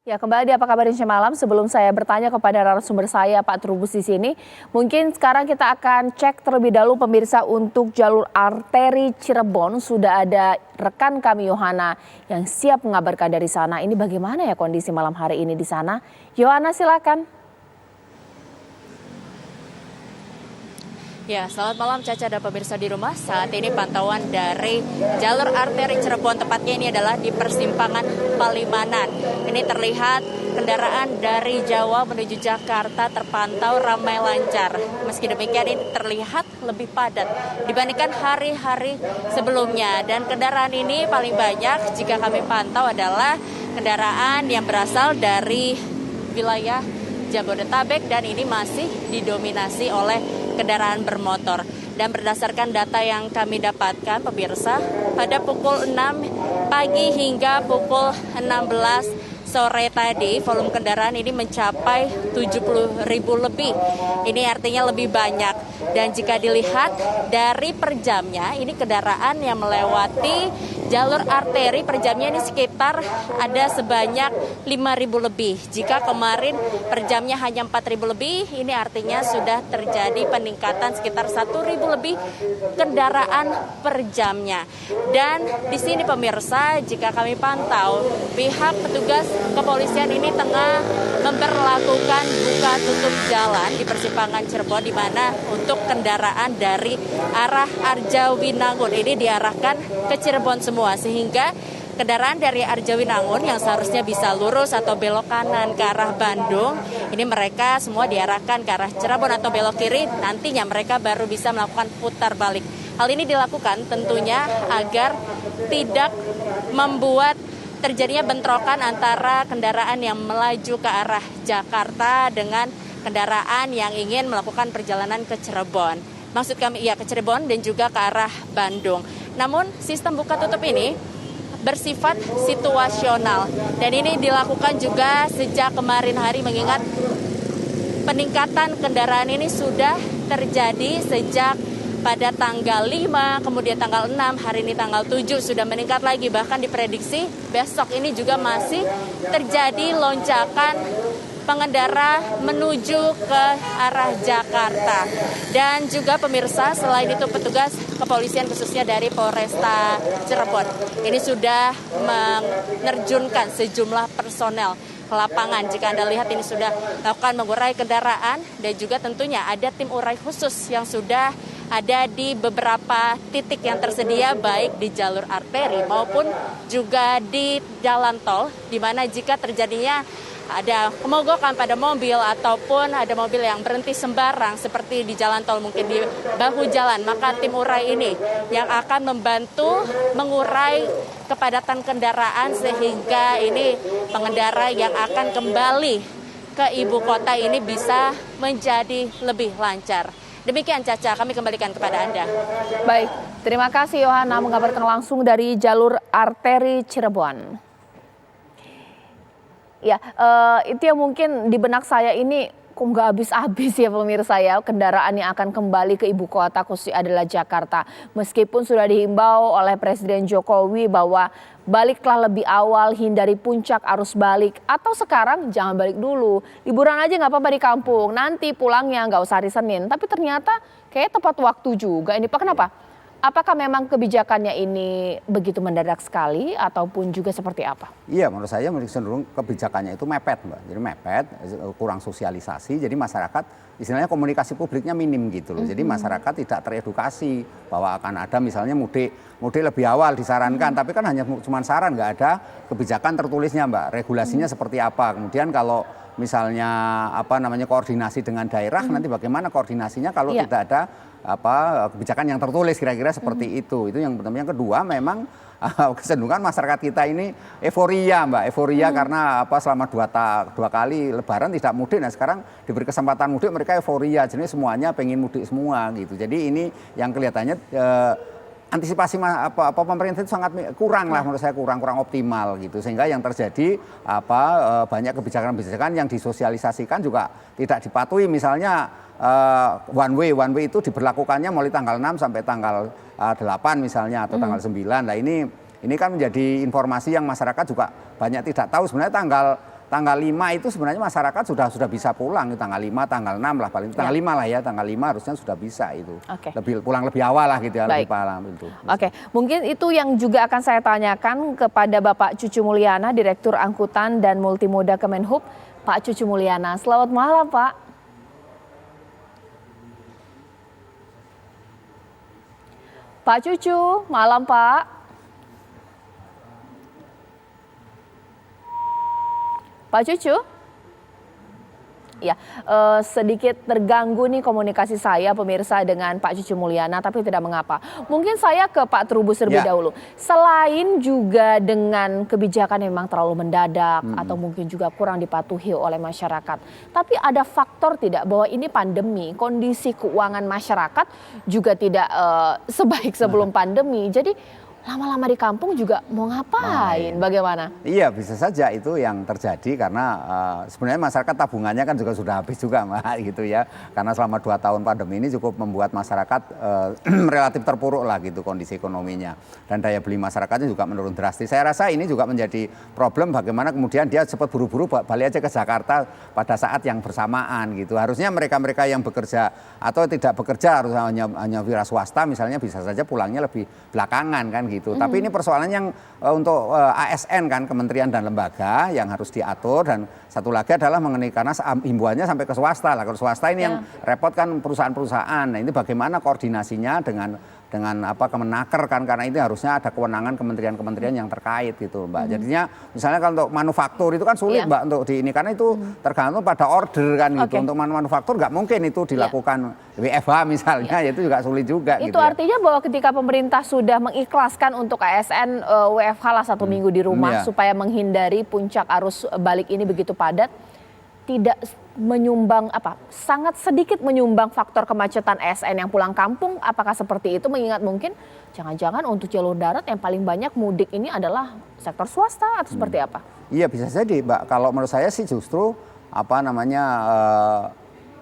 Ya, kembali di Apa Kabar Indonesia Malam. Sebelum saya bertanya kepada narasumber saya, Pak Trubus di sini, mungkin sekarang kita akan cek terlebih dahulu pemirsa untuk jalur arteri Cirebon. Sudah ada rekan kami Yohana yang siap mengabarkan dari sana. Ini bagaimana ya kondisi malam hari ini di sana? Yohana, silakan. Ya, selamat malam Caca dan pemirsa di rumah. Saat ini pantauan dari jalur arteri Cirebon, tepatnya ini adalah di persimpangan Palimanan. Ini terlihat kendaraan dari Jawa menuju Jakarta terpantau ramai lancar. Meski demikian ini terlihat lebih padat dibandingkan hari-hari sebelumnya. Dan kendaraan ini paling banyak jika kami pantau adalah kendaraan yang berasal dari wilayah Jabodetabek dan ini masih didominasi oleh kendaraan bermotor. Dan berdasarkan data yang kami dapatkan pemirsa, pada pukul 6 pagi hingga pukul 16 sore tadi volume kendaraan ini mencapai 70.000 lebih. Ini artinya lebih banyak. Dan jika dilihat dari per jamnya, ini kendaraan yang melewati jalur arteri per jamnya ini sekitar ada sebanyak 5.000 lebih. Jika kemarin per jamnya hanya 4.000 lebih, ini artinya sudah terjadi peningkatan sekitar 1.000 lebih kendaraan per jamnya. Dan di sini pemirsa, jika kami pantau, pihak petugas kepolisian ini tengah memberlakukan buka tutup jalan di persimpangan Cirebon, di mana untuk kendaraan dari arah Arjawinangun ini diarahkan ke Cirebon semua, sehingga kendaraan dari Arjawinangun yang seharusnya bisa lurus atau belok kanan ke arah Bandung, ini mereka semua diarahkan ke arah Cirebon atau belok kiri, nantinya mereka baru bisa melakukan putar balik. Hal ini dilakukan tentunya agar tidak membuat terjadinya bentrokan antara kendaraan yang melaju ke arah Jakarta dengan kendaraan yang ingin melakukan perjalanan ke Cirebon. Maksud kami ya ke Cirebon dan juga ke arah Bandung. Namun sistem buka tutup ini bersifat situasional dan ini dilakukan juga sejak kemarin hari, mengingat peningkatan kendaraan ini sudah terjadi sejak pada tanggal 5, kemudian tanggal 6, hari ini tanggal 7 sudah meningkat lagi. Bahkan diprediksi besok ini juga masih terjadi lonjakan pengendara menuju ke arah Jakarta. Dan juga pemirsa, selain itu petugas kepolisian khususnya dari Polresta Cirebon ini sudah menerjunkan sejumlah personel ke lapangan. Jika Anda lihat ini sudah melakukan mengurai kendaraan dan juga tentunya ada tim urai khusus yang sudah ada di beberapa titik yang tersedia baik di jalur arteri maupun juga di jalan tol, di mana jika terjadinya ada pemogokan pada mobil ataupun ada mobil yang berhenti sembarang seperti di jalan tol, mungkin di bahu jalan, maka tim urai ini yang akan membantu mengurai kepadatan kendaraan sehingga ini pengendara yang akan kembali ke ibu kota ini bisa menjadi lebih lancar. Demikian Caca, kami kembalikan kepada Anda. Baik, terima kasih Yohana mengabarkan langsung dari jalur arteri Cirebon. Ya, itu yang mungkin di benak saya ini kok nggak habis-habis ya pemirsa ya, kendaraan yang akan kembali ke ibu kota khususnya adalah Jakarta. Meskipun sudah dihimbau oleh Presiden Jokowi bahwa baliklah lebih awal, hindari puncak arus balik. Atau sekarang jangan balik dulu, liburan aja nggak apa-apa di kampung, nanti pulangnya nggak usah hari Senin. Tapi ternyata kayak tepat waktu juga ini Pak, kenapa? Apakah memang kebijakannya ini begitu mendadak sekali ataupun juga seperti apa? Iya, menurut saya cenderung kebijakannya itu mepet, Mbak. Jadi mepet, kurang sosialisasi, jadi masyarakat istilahnya komunikasi publiknya minim gitu loh. Jadi masyarakat tidak teredukasi bahwa akan ada misalnya mudik lebih awal disarankan, tapi kan hanya cuma saran, nggak ada kebijakan tertulisnya, Mbak. Regulasinya seperti apa? Kemudian kalau misalnya koordinasi dengan daerah, nanti bagaimana koordinasinya kalau tidak ada kebijakan yang tertulis, kira-kira seperti itu yang pertama. Yang kedua, memang kecenderungan masyarakat kita ini euforia, Mbak, karena selama dua kali Lebaran tidak mudik, nah sekarang diberi kesempatan mudik mereka euforia, jadi semuanya pengen mudik semua gitu. Jadi ini yang kelihatannya antisipasi pemerintah itu sangat kurang lah, menurut saya kurang optimal gitu, sehingga yang terjadi banyak kebijakan yang disosialisasikan juga tidak dipatuhi. Misalnya one way itu diberlakukannya mulai tanggal 6 sampai tanggal 8 misalnya atau tanggal 9. Nah ini kan menjadi informasi yang masyarakat juga banyak tidak tahu sebenarnya tanggal tanggal 5 itu sebenarnya masyarakat sudah bisa pulang, tanggal 5, tanggal 6 lah paling, tanggal 5 lah ya, tanggal 5 harusnya sudah bisa itu. Pulang lebih awal lah gitu ya, lebih palang itu. Oke, mungkin itu yang juga akan saya tanyakan kepada Bapak Cucu Mulyana, Direktur Angkutan dan Multimoda Kemenhub. Pak Cucu Mulyana, selamat malam Pak. Pak Cucu, malam Pak. Pak Cucu? Ya, sedikit terganggu nih komunikasi saya pemirsa dengan Pak Cucu Mulyana, tapi tidak mengapa. Mungkin saya ke Pak Trubus terlebih dahulu. Selain juga dengan kebijakan yang memang terlalu mendadak atau mungkin juga kurang dipatuhi oleh masyarakat, tapi ada faktor tidak bahwa ini pandemi, kondisi keuangan masyarakat juga tidak sebaik sebelum pandemi. Jadi lama-lama di kampung juga mau ngapain, bagaimana? Iya, bisa saja itu yang terjadi karena sebenarnya masyarakat tabungannya kan juga sudah habis juga Mbak gitu ya. Karena selama 2 tahun pandemi ini cukup membuat masyarakat relatif terpuruk lah gitu kondisi ekonominya. Dan daya beli masyarakatnya juga menurun drastis. Saya rasa ini juga menjadi problem bagaimana kemudian dia cepat buru-buru balik aja ke Jakarta pada saat yang bersamaan gitu. Harusnya mereka-mereka yang bekerja atau tidak bekerja harus hanya wira swasta misalnya bisa saja pulangnya lebih belakangan kan gitu. Tapi ini persoalan yang untuk ASN kan, kementerian dan lembaga yang harus diatur, dan satu lagi adalah mengenai karena himbauannya sampai ke swasta lah. Kalau swasta ini yang repot kan perusahaan-perusahaan. Nah, ini bagaimana koordinasinya dengan Kemenaker kan, karena itu harusnya ada kewenangan kementerian-kementerian yang terkait gitu Mbak. Jadinya misalnya kalau untuk manufaktur itu kan sulit Mbak untuk di ini karena itu tergantung pada order kan gitu. Untuk manufaktur nggak mungkin itu dilakukan WFH misalnya, itu juga sulit juga. Itu gitu artinya bahwa ketika pemerintah sudah mengikhlaskan untuk ASN WFH lah 1 minggu di rumah supaya menghindari puncak arus balik ini begitu padat, tidak menyumbang sangat sedikit menyumbang faktor kemacetan ASN yang pulang kampung, apakah seperti itu, mengingat mungkin jangan-jangan untuk jalur darat yang paling banyak mudik ini adalah sektor swasta atau seperti apa? Iya, bisa jadi Mbak, kalau menurut saya sih justru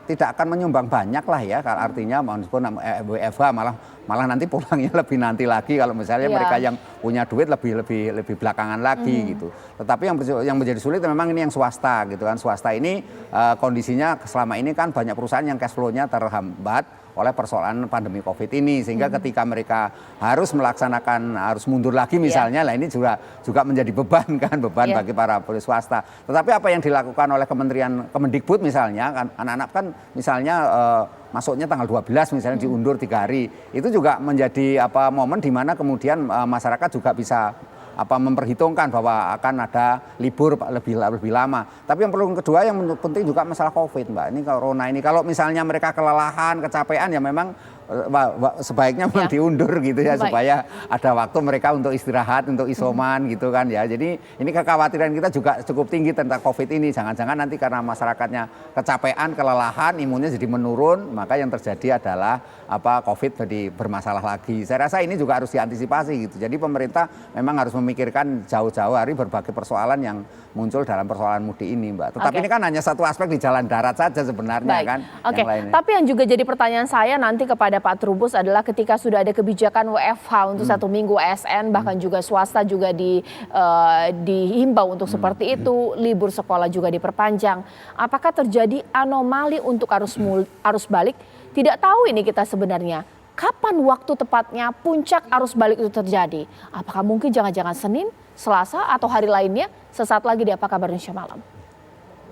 tidak akan menyumbang banyak lah ya, artinya meskipun WFH malah nanti pulangnya lebih nanti lagi kalau misalnya mereka yang punya duit lebih belakangan lagi gitu. Tetapi yang menjadi sulit memang ini yang swasta gitu kan. Swasta ini kondisinya selama ini kan banyak perusahaan yang cash flow-nya terhambat oleh persoalan pandemi Covid ini, sehingga ketika mereka harus mundur lagi misalnya, lah ini juga menjadi beban bagi para swasta. Tetapi apa yang dilakukan oleh Kemendikbud misalnya kan, anak-anak kan misalnya masuknya tanggal 12 misalnya diundur 3 hari, itu juga menjadi momen di mana kemudian masyarakat juga bisa memperhitungkan bahwa akan ada libur lebih lama. Tapi yang kedua yang penting juga masalah Covid Mbak. Ini corona ini kalau misalnya mereka kelelahan, kecapean ya memang sebaiknya memang diundur gitu ya, supaya ada waktu mereka untuk istirahat, untuk isoman gitu kan ya. Jadi ini kekhawatiran kita juga cukup tinggi tentang Covid ini. Jangan-jangan nanti karena masyarakatnya kecapean, kelelahan, imunnya jadi menurun, maka yang terjadi adalah Covid jadi bermasalah lagi. Saya rasa ini juga harus diantisipasi gitu. Jadi pemerintah memang harus memikirkan jauh-jauh hari berbagai persoalan yang muncul dalam persoalan mudik ini Mbak. Tetapi ini kan hanya satu aspek di jalan darat saja sebenarnya kan. Yang lainnya. Tapi yang juga jadi pertanyaan saya nanti kepada Pak Trubus adalah ketika sudah ada kebijakan WFH untuk 1 minggu ASN, bahkan juga swasta juga dihimbau untuk seperti itu, libur sekolah juga diperpanjang. Apakah terjadi anomali untuk arus balik? Tidak tahu ini kita sebenarnya. Kapan waktu tepatnya puncak arus balik itu terjadi? Apakah mungkin jangan-jangan Senin, Selasa, atau hari lainnya? Sesaat lagi di Apa Kabar Indonesia Malam.